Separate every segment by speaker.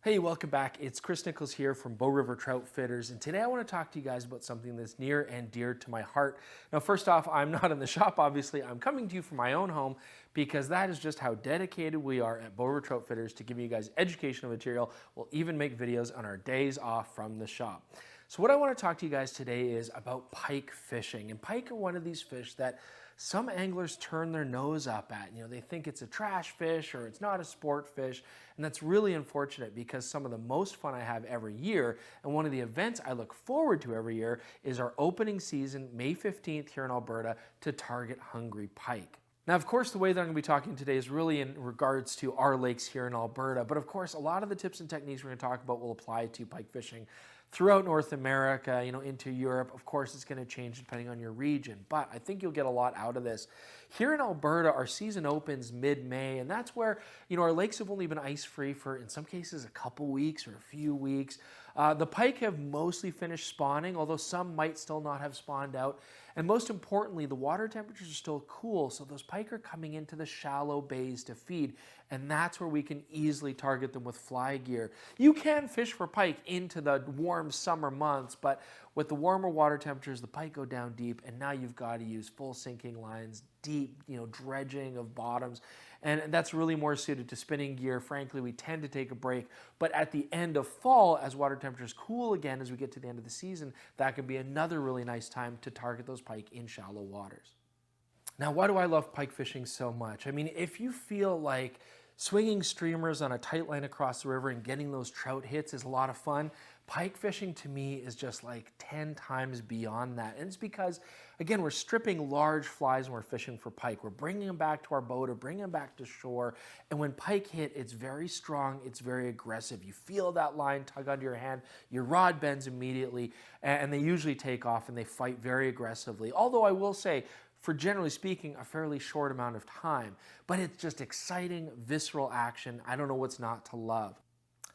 Speaker 1: Hey, welcome back. It's Chris Nichols here from Bow River Trout Fitters, and today I want to talk to you guys about something that's near and dear to my heart. Now, first off, I'm not in the shop, obviously. I'm coming to you from my own home because that is just how dedicated we are at Bow River Trout Fitters to giving you guys educational material. We'll even make videos on our days off from the shop. So what I want to talk to you guys today is about pike fishing. And pike are one of these fish that some anglers turn their nose up at. You know, they think it's a trash fish or it's not a sport fish. And that's really unfortunate because some of the most fun I have every year, and one of the events I look forward to every year, is our opening season, May 15th here in Alberta, to target hungry pike. Now, of course, the way that I'm going to be talking today is really in regards to our lakes here in Alberta, but of course, a lot of the tips and techniques we're going to talk about will apply to pike fishing throughout North America, into Europe. Of course, it's going to change depending on your region, but I think you'll get a lot out of this. Here in Alberta, our season opens mid-May, and that's where, our lakes have only been ice-free for, in some cases, a couple weeks or a few weeks. The pike have mostly finished spawning, although some might still not have spawned out. And most importantly, the water temperatures are still cool, so those pike are coming into the shallow bays to feed, and that's where we can easily target them with fly gear. You can fish for pike into the warm summer months, but with the warmer water temperatures, the pike go down deep, and now you've got to use full sinking lines, deep, dredging of bottoms, and that's really more suited to spinning gear. Frankly, we tend to take a break, but at the end of fall, as water temperatures cool again as we get to the end of the season, that can be another really nice time to target those pike in shallow waters. Now, why do I love pike fishing so much? I mean, if you feel like swinging streamers on a tight line across the river and getting those trout hits is a lot of fun, pike fishing to me is just like 10 times beyond that. And it's because, again, we're stripping large flies when we're fishing for pike. We're bringing them back to our boat or bringing them back to shore. And when pike hit, it's very strong, it's very aggressive. You feel that line tug onto your hand, your rod bends immediately, and they usually take off and they fight very aggressively. Although I will say, for generally speaking, a fairly short amount of time. But it's just exciting, visceral action. I don't know what's not to love.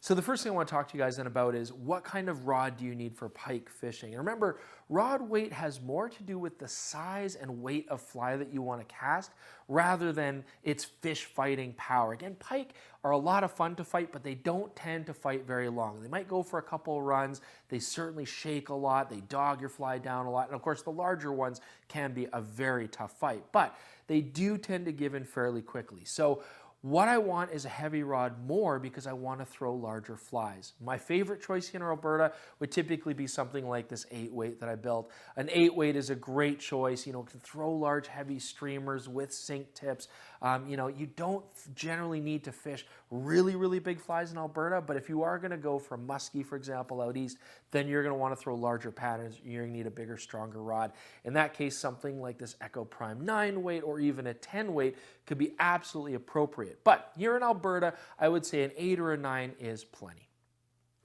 Speaker 1: So the first thing I want to talk to you guys then about is what kind of rod do you need for pike fishing? And remember, rod weight has more to do with the size and weight of fly that you want to cast rather than its fish fighting power. Again, pike are a lot of fun to fight, but they don't tend to fight very long. They might go for a couple of runs. They certainly shake a lot. They dog your fly down a lot. And of course, the larger ones can be a very tough fight, but they do tend to give in fairly quickly. So what I want is a heavy rod more because I want to throw larger flies. My favorite choice here in Alberta would typically be something like this 8-weight that I built. An 8-weight is a great choice. Can throw large heavy streamers with sink tips. You don't generally need to fish really, really big flies in Alberta, but if you are going to go for muskie, for example, out east, then you're going to want to throw larger patterns. You're going to need a bigger, stronger rod. In that case, something like this Echo Prime 9-weight or even a 10-weight could be absolutely appropriate. But here in Alberta, I would say an 8 or a 9 is plenty.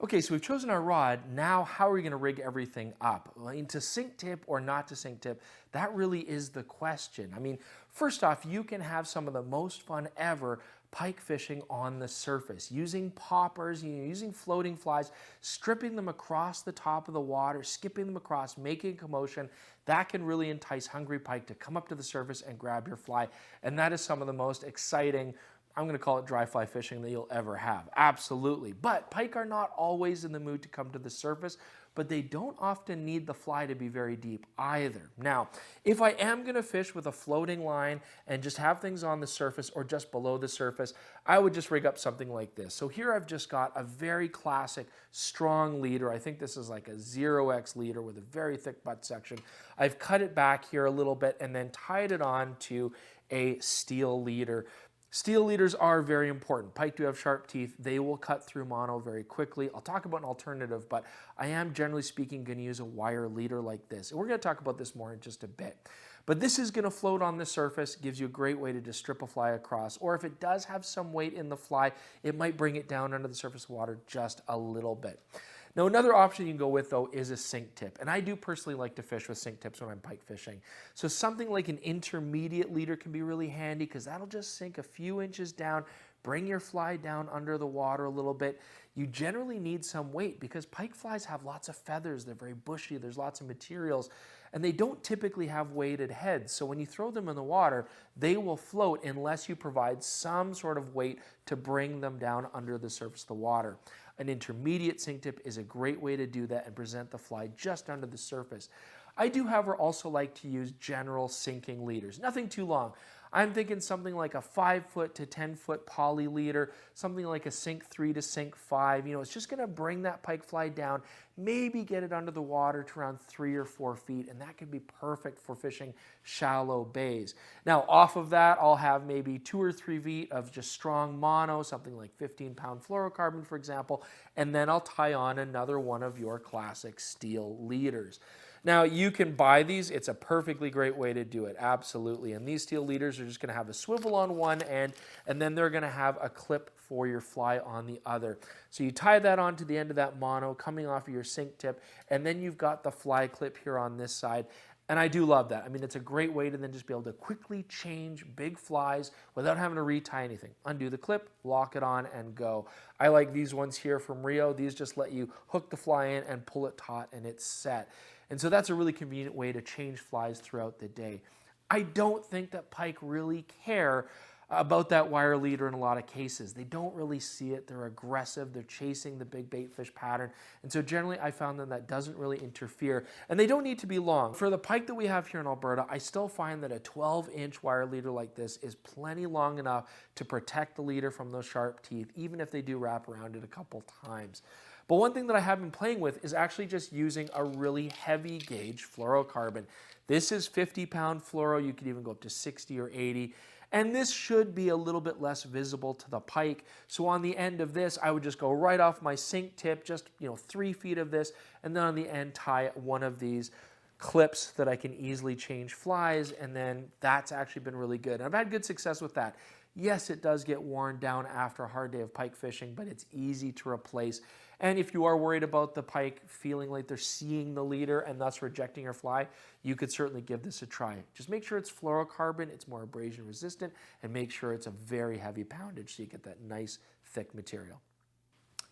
Speaker 1: Okay, so we've chosen our rod. Now, how are we going to rig everything up? To sink tip or not to sink tip, that really is the question. I mean, first off, you can have some of the most fun ever pike fishing on the surface, using poppers, using floating flies, stripping them across the top of the water, skipping them across, making a commotion. That can really entice hungry pike to come up to the surface and grab your fly. And that is some of the most exciting, I'm going to call it dry fly fishing, that you'll ever have. Absolutely. But pike are not always in the mood to come to the surface, but they don't often need the fly to be very deep either. Now, if I am going to fish with a floating line and just have things on the surface or just below the surface, I would just rig up something like this. So here I've just got a very classic strong leader. I think this is like a 0x leader with a very thick butt section. I've cut it back here a little bit and then tied it on to a steel leader. Steel leaders are very important. Pike do have sharp teeth. They will cut through mono very quickly. I'll talk about an alternative, but I am generally speaking going to use a wire leader like this. And we're going to talk about this more in just a bit. But this is going to float on the surface, gives you a great way to just strip a fly across. Or if it does have some weight in the fly, it might bring it down under the surface of water just a little bit. Now, another option you can go with, though, is a sink tip. And I do personally like to fish with sink tips when I'm pike fishing. So something like an intermediate leader can be really handy because that'll just sink a few inches down, bring your fly down under the water a little bit. You generally need some weight because pike flies have lots of feathers. They're very bushy. There's lots of materials, and they don't typically have weighted heads. So when you throw them in the water, they will float unless you provide some sort of weight to bring them down under the surface of the water. An intermediate sink tip is a great way to do that and present the fly just under the surface. I do, however, also like to use general sinking leaders. Nothing too long. I'm thinking something like a 5-foot to 10-foot poly leader, something like a sink 3 to sink 5. You know, it's just going to bring that pike fly down, maybe get it under the water to around 3 or 4 feet, and that could be perfect for fishing shallow bays. Now, off of that, I'll have maybe 2 or 3 feet of just strong mono, something like 15-pound fluorocarbon, for example, and then I'll tie on another one of your classic steel leaders. Now, you can buy these. It's a perfectly great way to do it, absolutely. And these steel leaders are just going to have a swivel on one end, and then they're going to have a clip for your fly on the other. So you tie that onto the end of that mono coming off of your sink tip, and then you've got the fly clip here on this side. And I do love that. I mean, it's a great way to then just be able to quickly change big flies without having to retie anything. Undo the clip, lock it on, and go. I like these ones here from Rio. These just let you hook the fly in and pull it taut, and it's set. And so that's a really convenient way to change flies throughout the day. I don't think that pike really care about that wire leader in a lot of cases. They don't really see it. They're aggressive. They're chasing the big bait fish pattern. And so generally I found that doesn't really interfere. And they don't need to be long. For the pike that we have here in Alberta, I still find that a 12-inch wire leader like this is plenty long enough to protect the leader from those sharp teeth, even if they do wrap around it a couple times. But one thing that I have been playing with is actually just using a really heavy gauge fluorocarbon. This is 50-pound fluoro. You could even go up to 60 or 80. And this should be a little bit less visible to the pike. So on the end of this, I would just go right off my sink tip, just 3 feet of this, and then on the end tie one of these clips that I can easily change flies, and then that's actually been really good. And I've had good success with that. Yes, it does get worn down after a hard day of pike fishing, but it's easy to replace. And if you are worried about the pike feeling like they're seeing the leader and thus rejecting your fly, you could certainly give this a try. Just make sure it's fluorocarbon, it's more abrasion resistant, and make sure it's a very heavy poundage so you get that nice thick material.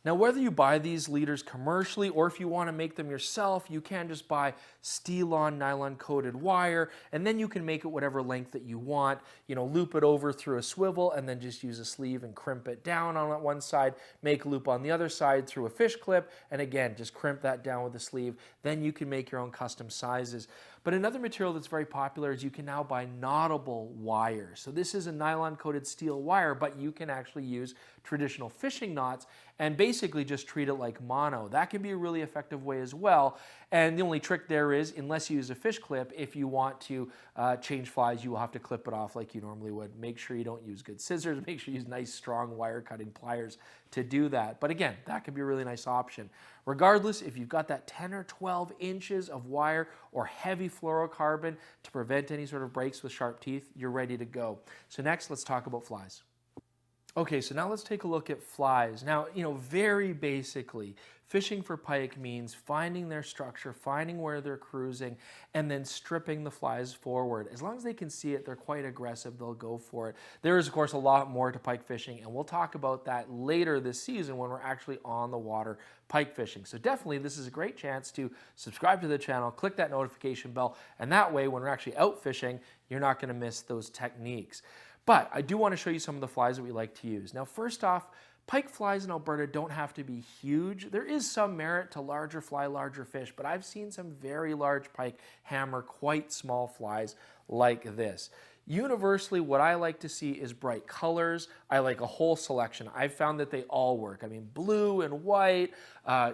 Speaker 1: Now, whether you buy these leaders commercially or if you want to make them yourself, you can just buy steel-on nylon-coated wire, and then you can make it whatever length that you want. Loop it over through a swivel and then just use a sleeve and crimp it down on one side, make a loop on the other side through a fish clip, and again, just crimp that down with a sleeve. Then you can make your own custom sizes. But another material that's very popular is you can now buy knottable wire. So this is a nylon-coated steel wire, but you can actually use traditional fishing knots and basically just treat it like mono. That can be a really effective way as well. And the only trick there is, unless you use a fish clip, if you want to change flies, you will have to clip it off like you normally would. Make sure you don't use good scissors. Make sure you use nice, strong wire cutting pliers to do that. But again, that could be a really nice option. Regardless, if you've got that 10 or 12 inches of wire or heavy fluorocarbon to prevent any sort of breaks with sharp teeth, you're ready to go. So next, let's talk about flies. Okay, so now let's take a look at flies. Now, very basically, fishing for pike means finding their structure, finding where they're cruising, and then stripping the flies forward. As long as they can see it, they're quite aggressive, they'll go for it. There is, of course, a lot more to pike fishing, and we'll talk about that later this season when we're actually on the water pike fishing. So definitely, this is a great chance to subscribe to the channel, click that notification bell, and that way, when we're actually out fishing, you're not gonna miss those techniques. But I do want to show you some of the flies that we like to use. Now, first off, pike flies in Alberta don't have to be huge. There is some merit to larger fly, larger fish, but I've seen some very large pike hammer quite small flies like this. Universally, what I like to see is bright colors. I like a whole selection. I've found that they all work. I mean, blue and white,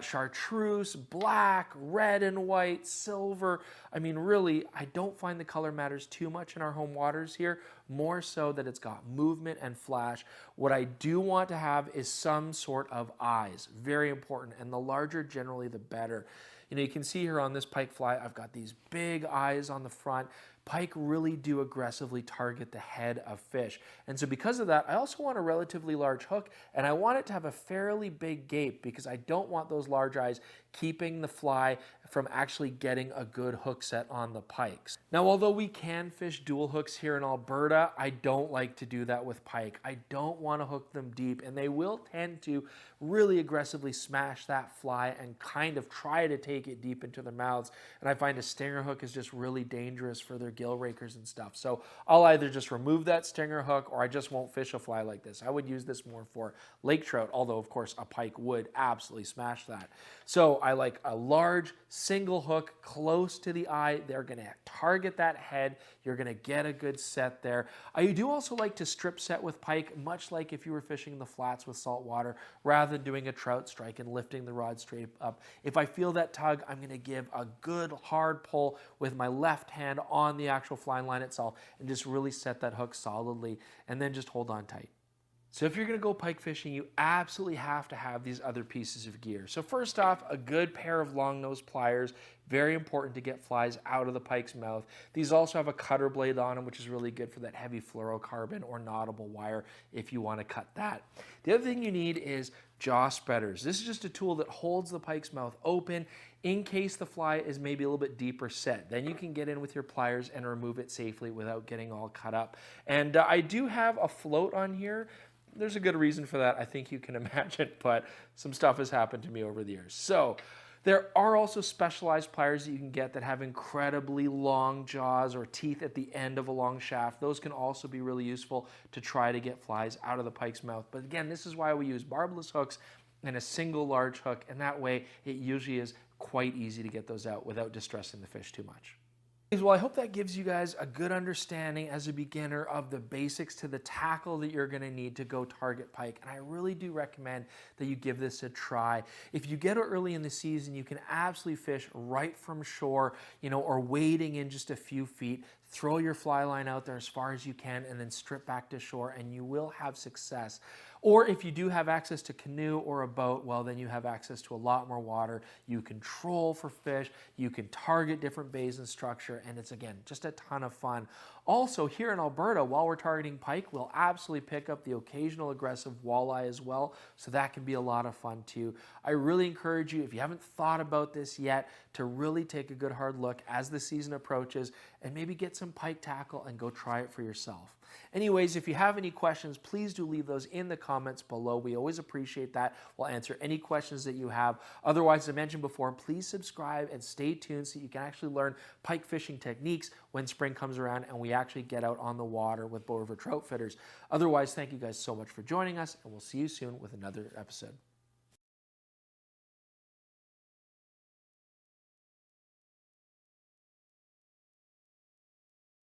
Speaker 1: chartreuse, black, red and white, silver. I mean, really, I don't find the color matters too much in our home waters here, more so that it's got movement and flash. What I do want to have is some sort of eyes. Very important, and the larger generally the better. You can see here on this pike fly, I've got these big eyes on the front. Pike really do aggressively target the head of fish. And so because of that, I also want a relatively large hook, and I want it to have a fairly big gape because I don't want those large eyes keeping the fly from actually getting a good hook set on the pikes. Now, although we can fish dual hooks here in Alberta, I don't like to do that with pike. I don't want to hook them deep, and they will tend to really aggressively smash that fly and kind of try to take it deep into their mouths. And I find a stinger hook is just really dangerous for their gill rakers and stuff. So I'll either just remove that stinger hook, or I just won't fish a fly like this. I would use this more for lake trout, although of course a pike would absolutely smash that. So I like a large single hook close to the eye. They're going to target that head. You're going to get a good set there. I do also like to strip set with pike, much like if you were fishing the flats with salt water, rather than doing a trout strike and lifting the rod straight up. If I feel that tug, I'm going to give a good hard pull with my left hand on the actual fly line itself and just really set that hook solidly, and then just hold on tight. So if you're going to go pike fishing, you absolutely have to have these other pieces of gear. So first off, a good pair of long nose pliers, very important to get flies out of the pike's mouth. These also have a cutter blade on them, which is really good for that heavy fluorocarbon or knottable wire if you want to cut that. The other thing you need is jaw spreaders. This is just a tool that holds the pike's mouth open in case the fly is maybe a little bit deeper set. Then you can get in with your pliers and remove it safely without getting all cut up. And I do have a float on here. There's a good reason for that, I think you can imagine, but some stuff has happened to me over the years. So there are also specialized pliers that you can get that have incredibly long jaws or teeth at the end of a long shaft. Those can also be really useful to try to get flies out of the pike's mouth. But again, this is why we use barbless hooks and a single large hook, and that way it usually is quite easy to get those out without distressing the fish too much. Well, I hope that gives you guys a good understanding as a beginner of the basics to the tackle that you're going to need to go target pike. And I really do recommend that you give this a try. If you get it early in the season, you can absolutely fish right from shore, or wading in just a few feet. Throw your fly line out there as far as you can and then strip back to shore, and you will have success. Or if you do have access to canoe or a boat, well, then you have access to a lot more water. You can troll for fish, you can target different bays and structure, and it's, again, just a ton of fun. Also, here in Alberta, while we're targeting pike, we'll absolutely pick up the occasional aggressive walleye as well, so that can be a lot of fun too. I really encourage you, if you haven't thought about this yet, to really take a good hard look as the season approaches and maybe get some pike tackle and go try it for yourself. Anyways, if you have any questions, please do leave those in the comments below. We always appreciate that. We'll answer any questions that you have. Otherwise, as I mentioned before, please subscribe and stay tuned so you can actually learn pike fishing techniques when spring comes around and we actually get out on the water with Bow River Trout Fitters. Otherwise, thank you guys so much for joining us, and we'll see you soon with another episode.